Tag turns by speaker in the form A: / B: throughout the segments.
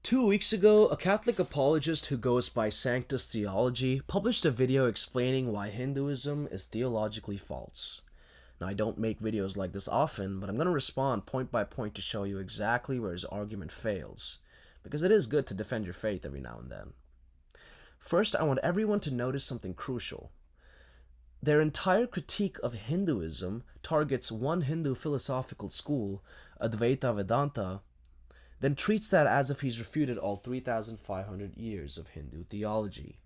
A: 2 weeks ago, a Catholic apologist who goes by Sanctus Theology published a video explaining why Hinduism is theologically false. Now, I don't make videos like this often, but I'm going to respond point by point to show you exactly where his argument fails, because it is good to defend your faith every now and then. First, I want everyone to notice something crucial. Their entire critique of Hinduism targets one Hindu philosophical school, Advaita Vedanta, then treats that as if he's refuted all 3,500 years of Hindu theology.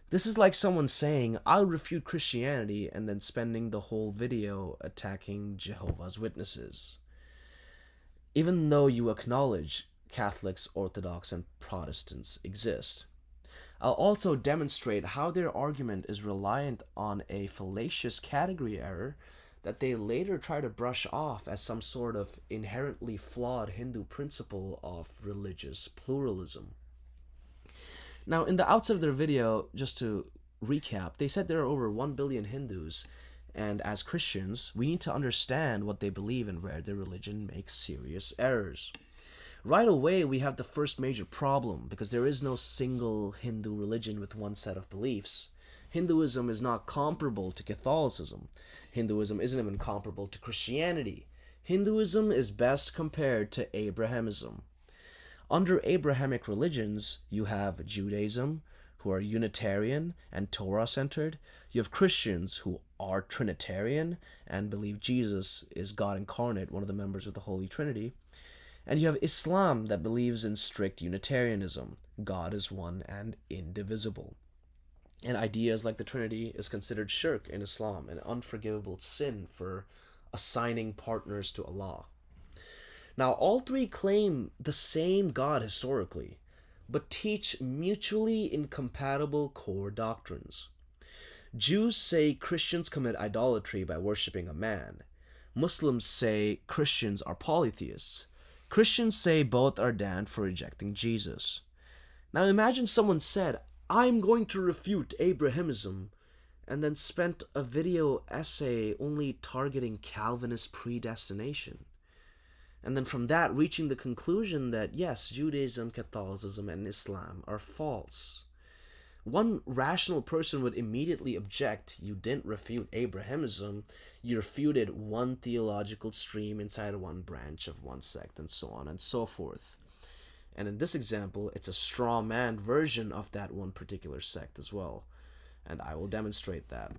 A: This is like someone saying, I'll refute Christianity, and then spending the whole video attacking Jehovah's Witnesses. Even though you acknowledge Catholics, Orthodox, and Protestants exist. I'll also demonstrate how their argument is reliant on a fallacious category error that they later try to brush off as some sort of inherently flawed Hindu principle of religious pluralism. Now, in the outset of their video, just to recap, they said there are over 1 billion Hindus, and as Christians, we need to understand what they believe and where their religion makes serious errors. Right away, we have the first major problem, because there is no single Hindu religion with one set of beliefs. Hinduism is not comparable to Catholicism. Hinduism isn't even comparable to Christianity. Hinduism is best compared to Abrahamism. Under Abrahamic religions, you have Judaism, who are Unitarian and Torah-centered. You have Christians who are Trinitarian and believe Jesus is God incarnate, one of the members of the Holy Trinity. And you have Islam that believes in strict Unitarianism. God is one and indivisible. And ideas like the Trinity is considered shirk in Islam, an unforgivable sin for assigning partners to Allah. Now, all three claim the same God historically, but teach mutually incompatible core doctrines. Jews say Christians commit idolatry by worshipping a man. Muslims say Christians are polytheists. Christians say both are damned for rejecting Jesus. Now imagine someone said, I'm going to refute Abrahamism, and then spent a video essay only targeting Calvinist predestination. And then from that reaching the conclusion that yes, Judaism, Catholicism, and Islam are false. One rational person would immediately object, you didn't refute Abrahamism, you refuted one theological stream inside of one branch of one sect, and so on and so forth. And in this example, it's a straw man version of that one particular sect as well. And I will demonstrate that.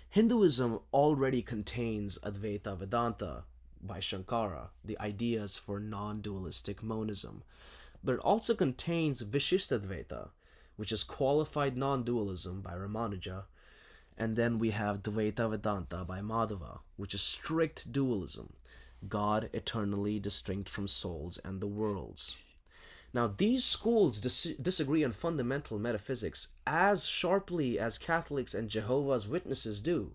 A: Hinduism already contains Advaita Vedanta by Shankara, the ideas for non-dualistic monism. But it also contains Vishishtadvaita, which is qualified non-dualism by Ramanuja. And then we have Dvaita Vedanta by Madhava, which is strict dualism. God eternally distinct from souls and the worlds. Now, these schools disagree on fundamental metaphysics as sharply as Catholics and Jehovah's Witnesses do.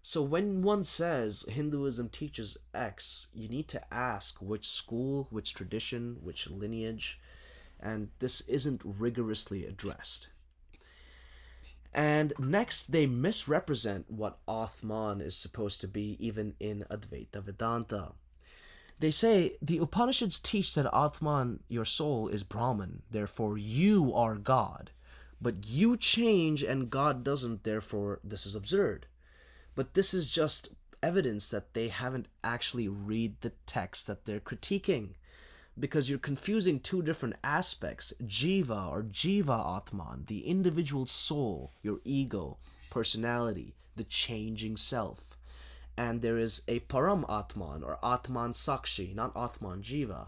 A: So when one says Hinduism teaches X, you need to ask which school, which tradition, which lineage, and this isn't rigorously addressed. And next, they misrepresent what Atman is supposed to be even in Advaita Vedanta. They say, the Upanishads teach that Atman, your soul, is Brahman, therefore you are God. But you change and God doesn't, therefore this is absurd. But this is just evidence that they haven't actually read the text that they're critiquing. Because you're confusing two different aspects, Jiva or Jiva Atman, the individual soul, your ego, personality, the changing self. And there is a Param Atman or Atman Sakshi, not Atman Jiva,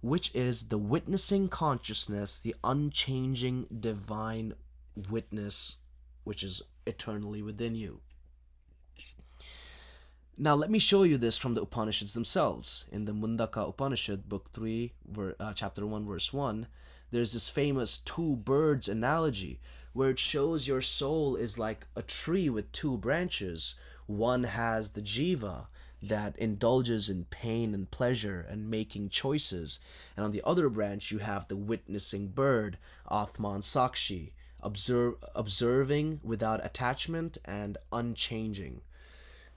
A: which is the witnessing consciousness, the unchanging divine witness, which is eternally within you. Now let me show you this from the Upanishads themselves. In the Mundaka Upanishad, book 3, chapter 1, verse 1, there's this famous two birds analogy where it shows your soul is like a tree with two branches. One has the jiva that indulges in pain and pleasure and making choices, and on the other branch you have the witnessing bird, Atman Sakshi, observing without attachment and unchanging.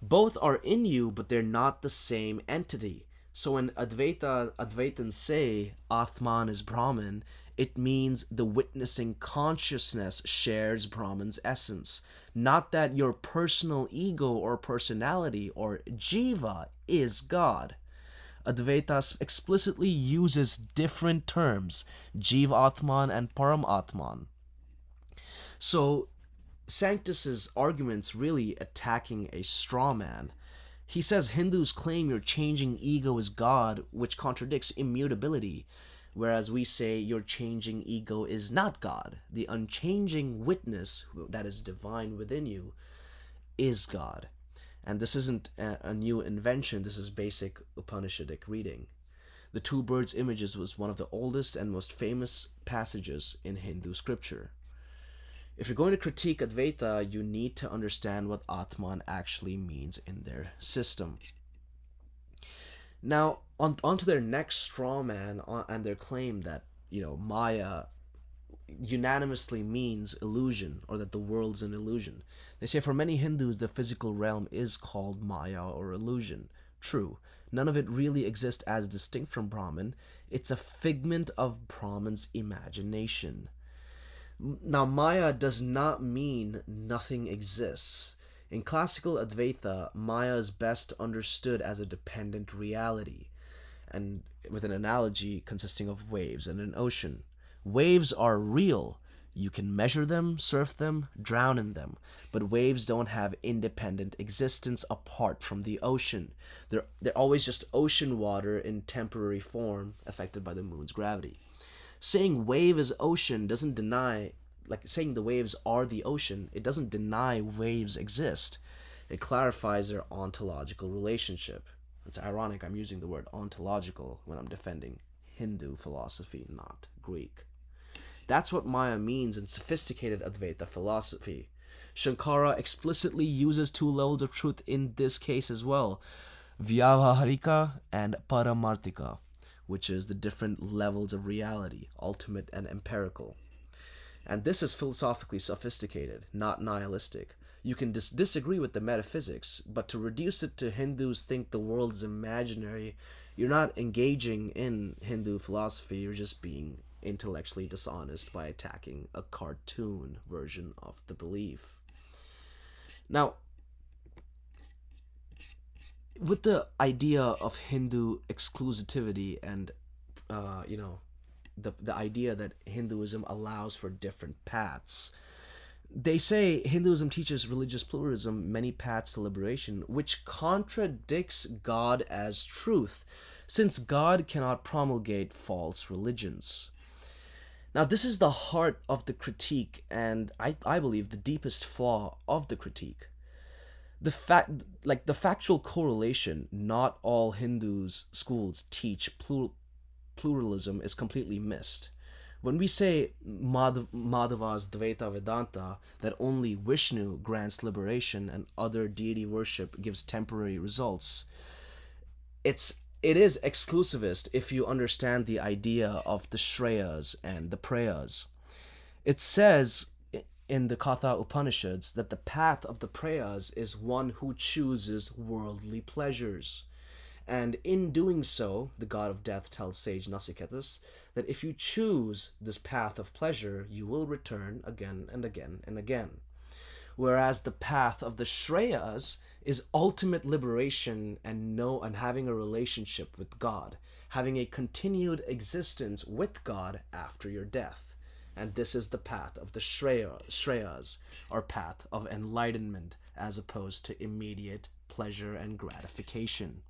A: Both are in you, but they're not the same entity. So when Advaitans say Atman is Brahman, it means the witnessing consciousness shares Brahman's essence, not that your personal ego or personality or Jiva is God. Advaita explicitly uses different terms, Jiva Atman and Param Atman. So Sanctus's argument's really attacking a straw man. He says Hindus claim your changing ego is God, which contradicts immutability, whereas we say your changing ego is not God. The unchanging witness that is divine within you is God. And this isn't a new invention, this is basic Upanishadic reading. The two birds images was one of the oldest and most famous passages in Hindu scripture. If you're going to critique Advaita, you need to understand what Atman actually means in their system. Now, on to their next straw man and their claim that, Maya unanimously means illusion, or that the world's an illusion. They say for many Hindus, the physical realm is called Maya or illusion. True. None of it really exists as distinct from Brahman. It's a figment of Brahman's imagination. Now, Maya does not mean nothing exists. In classical Advaita, Maya is best understood as a dependent reality, and with an analogy consisting of waves and an ocean. Waves are real. You can measure them, surf them, drown in them, but waves don't have independent existence apart from the ocean. They're always just ocean water in temporary form, affected by the moon's gravity. Saying wave is ocean doesn't deny, like saying the waves are the ocean, it doesn't deny waves exist. It clarifies their ontological relationship. It's ironic I'm using the word ontological when I'm defending Hindu philosophy, not Greek. That's what Maya means in sophisticated Advaita philosophy. Shankara explicitly uses two levels of truth in this case as well, Vyavaharika and Paramartika, which is the different levels of reality, ultimate and empirical. And this is philosophically sophisticated, not nihilistic. You can disagree with the metaphysics, but to reduce it to Hindus think the world is imaginary, you're not engaging in Hindu philosophy, you're just being intellectually dishonest by attacking a cartoon version of the belief. Now, with the idea of Hindu exclusivity and, the idea that Hinduism allows for different paths, they say Hinduism teaches religious pluralism, many paths to liberation, which contradicts God as truth, since God cannot promulgate false religions. Now, this is the heart of the critique, and I believe the deepest flaw of the critique. The factual correlation, not all Hindus schools teach pluralism, is completely missed. When we say Madhava's Dvaita Vedanta, that only Vishnu grants liberation and other deity worship gives temporary results, it is exclusivist if you understand the idea of the Shreyas and the Prayas. It says in the Katha Upanishads that the path of the Prayas is one who chooses worldly pleasures. And in doing so, the god of death tells sage Nasiketas that if you choose this path of pleasure, you will return again and again and again. Whereas the path of the Shreyas is ultimate liberation and having a relationship with God, having a continued existence with God after your death. And this is the path of the Shreyas, or path of enlightenment, as opposed to immediate pleasure and gratification.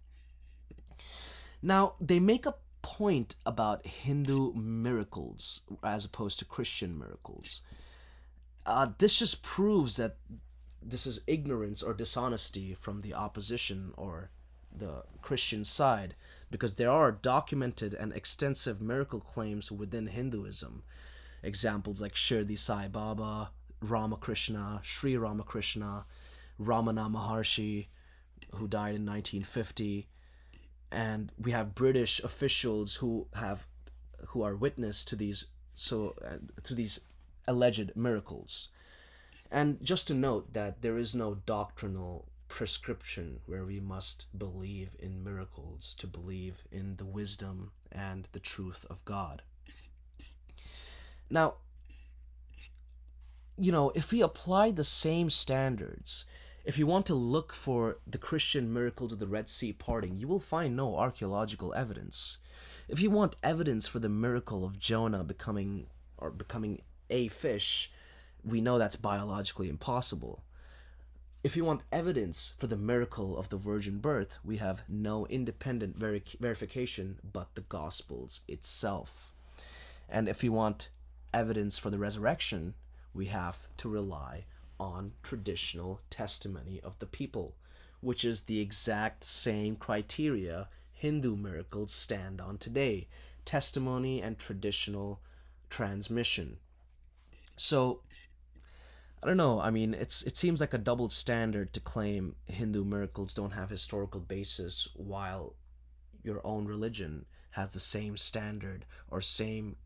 A: Now, they make a point about Hindu miracles as opposed to Christian miracles. This just proves that this is ignorance or dishonesty from the opposition or the Christian side, because there are documented and extensive miracle claims within Hinduism. Examples like Shirdi Sai Baba, Ramakrishna, Sri Ramakrishna, Ramana Maharshi, who died in 1950, and we have British officials who are witness to these alleged miracles. And just to note that there is no doctrinal prescription where we must believe in miracles to believe in the wisdom and the truth of God. Now, if we apply the same standards, if you want to look for the Christian miracle to the Red Sea parting, you will find no archaeological evidence. If you want evidence for the miracle of Jonah becoming a fish, we know that's biologically impossible. If you want evidence for the miracle of the virgin birth, we have no independent verification but the Gospels itself. And if you want evidence for the resurrection, we have to rely on traditional testimony of the people, which is the exact same criteria Hindu miracles stand on today: testimony and traditional transmission. So, I don't know, I mean, it seems like a double standard to claim Hindu miracles don't have historical basis while your own religion has the same standard or same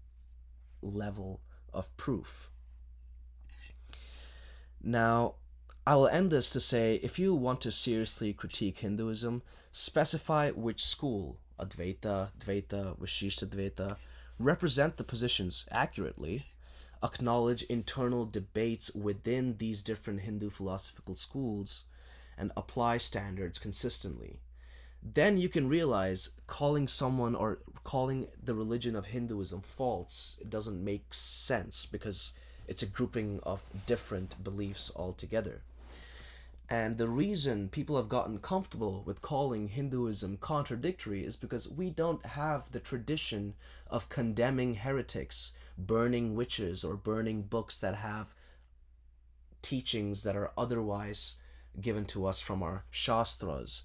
A: level of proof. Now, I will end this to say, if you want to seriously critique Hinduism, specify which school, Advaita, Dvaita, Vishishtadvaita, represent the positions accurately, acknowledge internal debates within these different Hindu philosophical schools, and apply standards consistently. Then you can realize calling someone or calling the religion of Hinduism false doesn't make sense, because it's a grouping of different beliefs altogether. And the reason people have gotten comfortable with calling Hinduism contradictory is because we don't have the tradition of condemning heretics, burning witches, or burning books that have teachings that are otherwise given to us from our Shastras.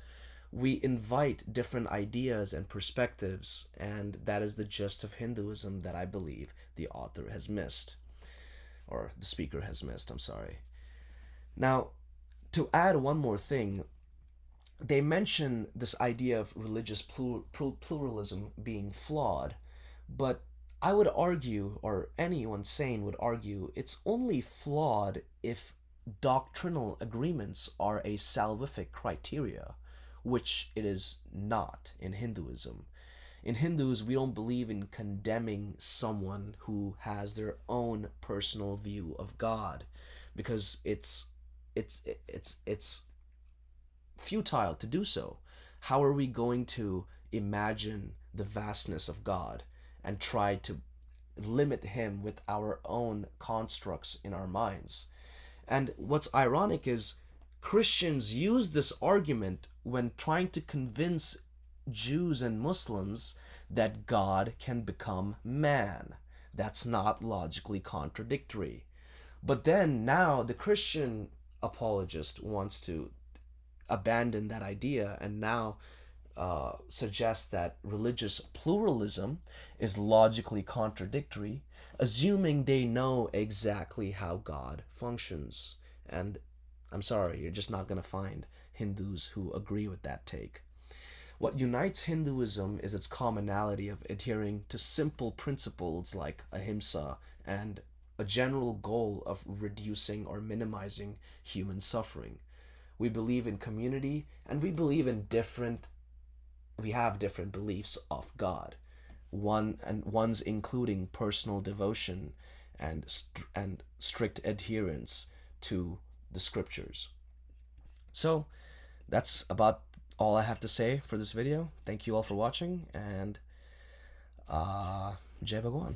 A: We invite different ideas and perspectives, and that is the gist of Hinduism that I believe the author has missed. Or the speaker has missed, I'm sorry. Now, to add one more thing, they mention this idea of religious pluralism being flawed, but I would argue, or anyone sane would argue, it's only flawed if doctrinal agreements are a salvific criteria, which it is not in Hinduism. In Hindus, we don't believe in condemning someone who has their own personal view of God, because it's futile to do so. How are we going to imagine the vastness of God and try to limit him with our own constructs in our minds? And what's ironic is Christians use this argument when trying to convince Jews and Muslims that God can become man. That's not logically contradictory. But then now the Christian apologist wants to abandon that idea and now suggests that religious pluralism is logically contradictory, assuming they know exactly how God functions. And I'm sorry, you're just not going to find Hindus who agree with that take. What unites Hinduism is its commonality of adhering to simple principles like ahimsa and a general goal of reducing or minimizing human suffering. We believe in community, and we have different beliefs of God. One's including personal devotion and strict adherence to the scriptures. So that's about all I have to say for this video. Thank you all for watching, and Jai Bhagwan.